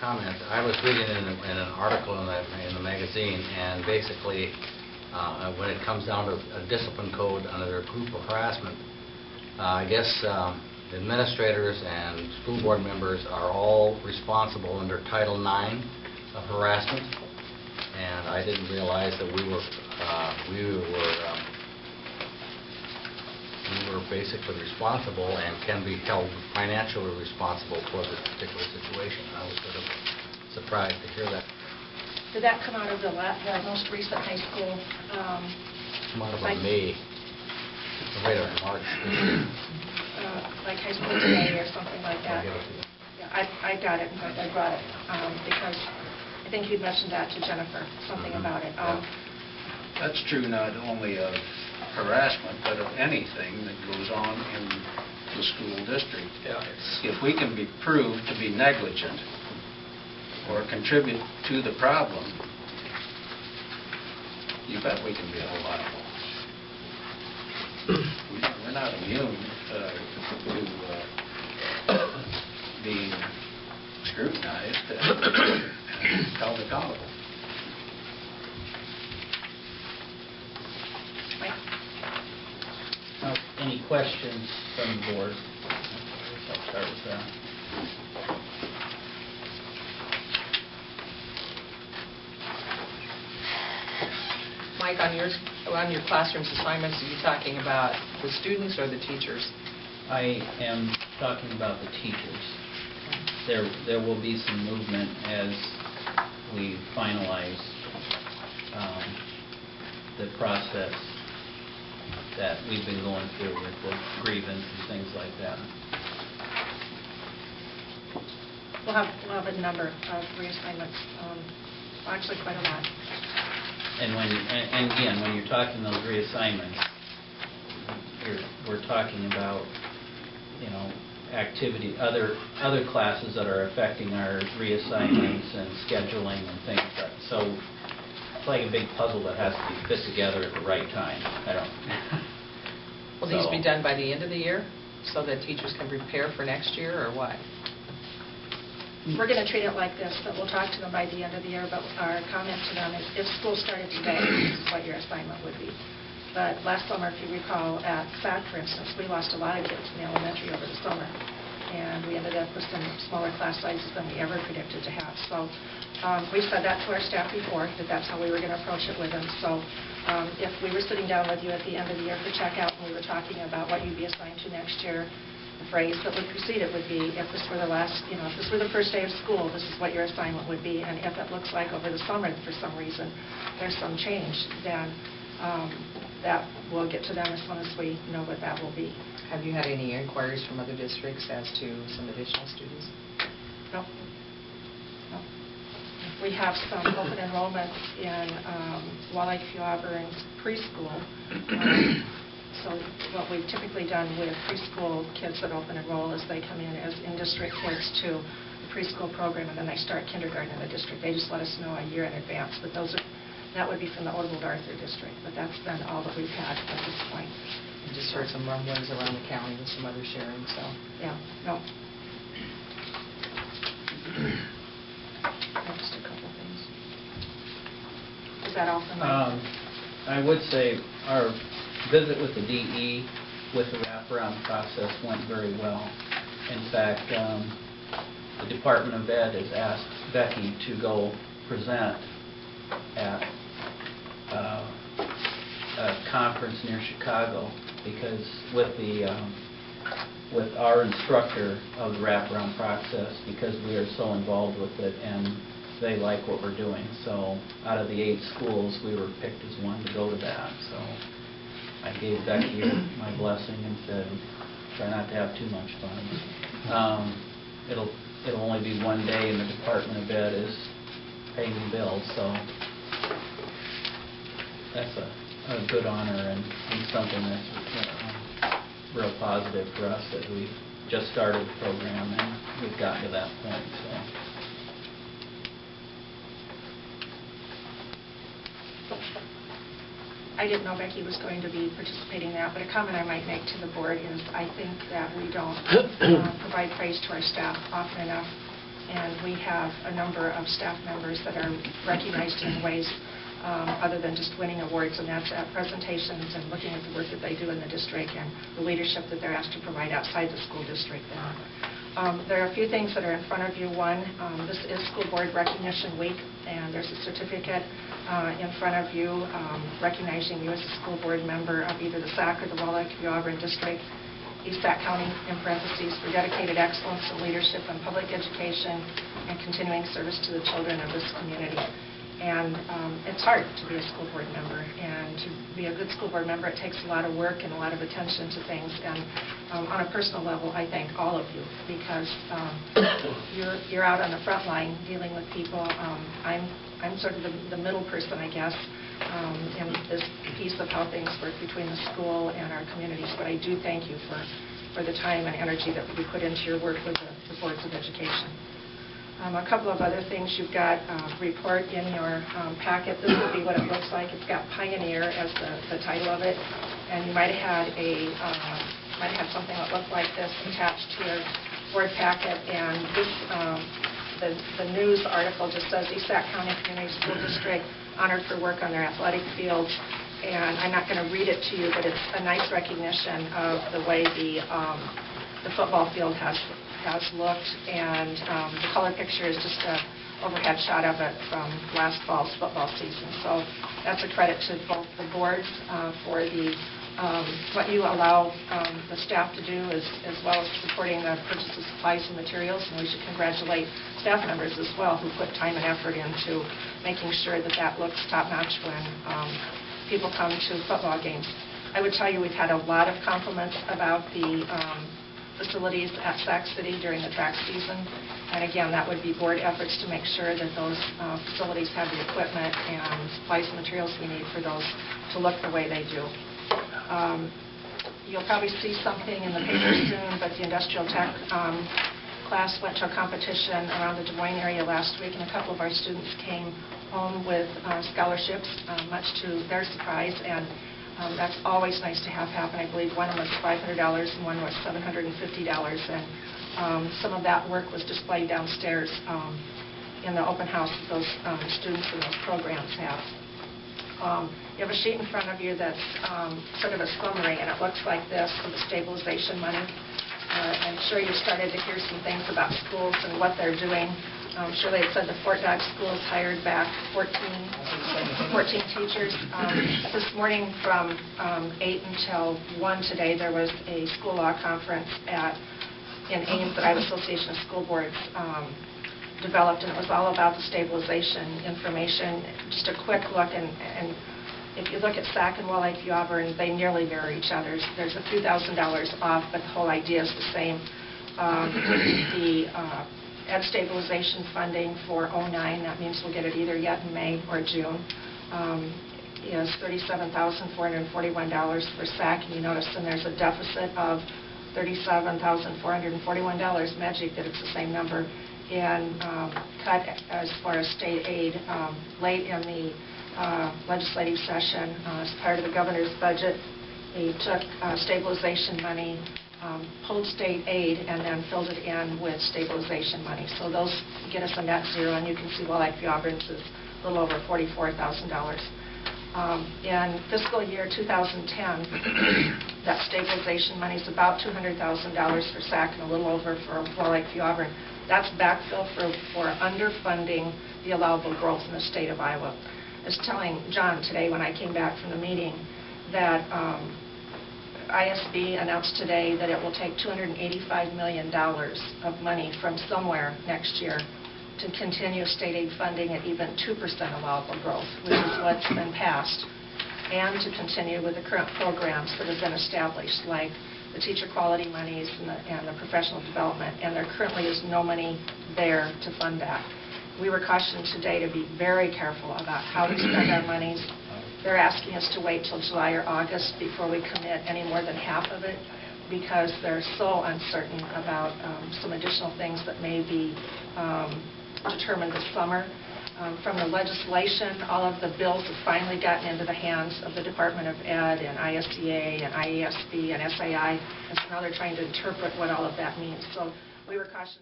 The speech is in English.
comment. I was reading in an article in the magazine, and basically, when it comes down to a discipline code under a group harassment, I guess administrators and school board members are all responsible under Title IX of harassment, and I didn't realize that we were basically responsible and can be held financially responsible for this particular situation. I was sort of surprised to hear that. Did that come out of the most recent high school? Come out of May, right around March. Like High School Today or something like that. Yeah, I got it. In fact, I brought it because I think you'd mentioned that to Jennifer, something about it. That's true not only of harassment, but of anything that goes on in the school district. If we can be proved to be negligent or contribute to the problem, you bet we can be held liable. We're not immune to being scrutinized and held accountable. Any questions from the board? I'll start with that. Mike, on your classroom's assignments, are you talking about the students or the teachers? I am talking about the teachers. There will be some movement as we finalize the process that we've been going through with the grievance and things like that. We'll have a number of reassignments, actually quite a lot. And again, when you're talking those reassignments, we're talking about, activity, other classes that are affecting our reassignments and scheduling and things like that. So it's like a big puzzle that has to be fit together at the right time. Will these be done by the end of the year so that teachers can prepare for next year, or what? We're going to treat it like this, that we'll talk to them by the end of the year, but our comment to them is if school started today, this is what your assignment would be. But last summer, if you recall, at SAC, for instance, we lost a lot of kids in the elementary over the summer, and we ended up with some smaller class sizes than we ever predicted to have. So we've said that to our staff before, that that's how we were going to approach it with them. So if we were sitting down with you at the end of the year for checkout and we were talking about what you'd be assigned to next year, the phrase that would precede it would be, if this were the last, if this were the first day of school, this is what your assignment would be. And if it looks like over the summer, for some reason, there's some change, then that we'll get to them as soon as we know what that will be. Have you had any inquiries from other districts as to some additional students? No. We have some open enrollments in Wallach Few Auburn's preschool. So what we've typically done with preschool kids that open enroll is they come in as in-district kids to the preschool program, and then they start kindergarten in the district. They just let us know a year in advance. But that would be from the Oldwood Arthur district. But that's been all that we've had at this point. I just heard some rumblings around the county with some other sharing, so. Yeah, no. Just a couple of things. Is that all from Mike? I would say our visit with the DE with the wraparound process went very well. In fact, the Department of Ed has asked Becky to go present at a conference near Chicago, because with our instructor of the wraparound process, because we are so involved with it and they like what we're doing. So out of the 8 schools, we were picked as one to go to that. So I gave Becky my blessing and said, try not to have too much fun. It'll only be one day, and the Department of Ed is paying the bills, so that's a good honor and something that's real positive for us, that we've just started the program and we've gotten to that point. So. I didn't know Becky was going to be participating in that, but a comment I might make to the board is I think that we don't provide praise to our staff often enough, and we have a number of staff members that are recognized in ways other than just winning awards, and that's at presentations and looking at the work that they do in the district and the leadership that they're asked to provide outside the school district. There are a few things that are in front of you. One, this is School Board Recognition Week, and there's a certificate in front of you recognizing you as a school board member of either the SAC or the Walleye Auburn District, East Sac County, in parentheses, for dedicated excellence in leadership and public education and continuing service to the children of this community. And it's hard to be a school board member, and to be a good school board member, it takes a lot of work and a lot of attention to things. And on a personal level, I thank all of you, because you're out on the front line dealing with people. I'm sort of the middle person, I guess, in this piece of how things work between the school and our communities. But I do thank you for the time and energy that you put into your work with the boards of education. A couple of other things. You've got a report in your packet. This will be what it looks like. It's got Pioneer as the title of it, and you might have had something that looked like this attached to your board packet. And this, the news article just says East Sac County Community School District honored for work on their athletic fields. And I'm not going to read it to you, but it's a nice recognition of the way the football field has looked, and the color picture is just an overhead shot of it from last fall's football season. So that's a credit to both the boards for what you allow the staff to do, as well as supporting the purchase of supplies and materials. And we should congratulate staff members as well who put time and effort into making sure that that looks top-notch when people come to football games. I would tell you we've had a lot of compliments about the facilities at Sac City during the track season. And again, that would be board efforts to make sure that those facilities have the equipment and supplies and materials we need for those to look the way they do. You'll probably see something in the paper soon, but the industrial tech class went to a competition around the Des Moines area last week, and a couple of our students came home with scholarships, much to their surprise. And that's always nice to have happen. I believe one was $500 and one was $750. And some of that work was displayed downstairs in the open house that those students in those programs have. You have a sheet in front of you that's sort of a summary, and it looks like this for the stabilization money. I'm sure you started to hear some things about schools and what they're doing. Shirley had said the Fort Dodge schools hired back 14 teachers. This morning from 8 until 1 today, there was a school law conference in Ames that Iowa Association of School Boards developed, and it was all about the stabilization information. Just a quick look, and if you look at Sac and Walleye Auburn, they nearly mirror each other. There's a few $1,000s off, but the whole idea is the same. The Ed stabilization funding for 09, that means we'll get it either yet in May or June, is $37,441 for SAC, and you notice then there's a deficit of $37,441. Magic that it's the same number. And cut as far as state aid late in the legislative session as part of the governor's budget. They took stabilization money, pulled state aid, and then filled it in with stabilization money. So those get us a net zero, and you can see Walleye Auburn's is a little over $44,000. In fiscal year 2010, that stabilization money is about $200,000 for SAC and a little over for Walleye Auburn. That's backfill for underfunding the allowable growth in the state of Iowa. I was telling John today when I came back from the meeting that ISB announced today that it will take $285 million of money from somewhere next year to continue state aid funding at even 2% allowable growth, which is what's been passed, and to continue with the current programs that have been established, like the teacher quality monies and the professional development, and there currently is no money there to fund that. We were cautioned today to be very careful about how we spend our monies. They're asking us to wait till July or August before we commit any more than half of it, because they're so uncertain about some additional things that may be determined this summer. From the legislation, all of the bills have finally gotten into the hands of the Department of Ed and ISEA and IESB and SAI, and so now they're trying to interpret what all of that means. So we were cautioned.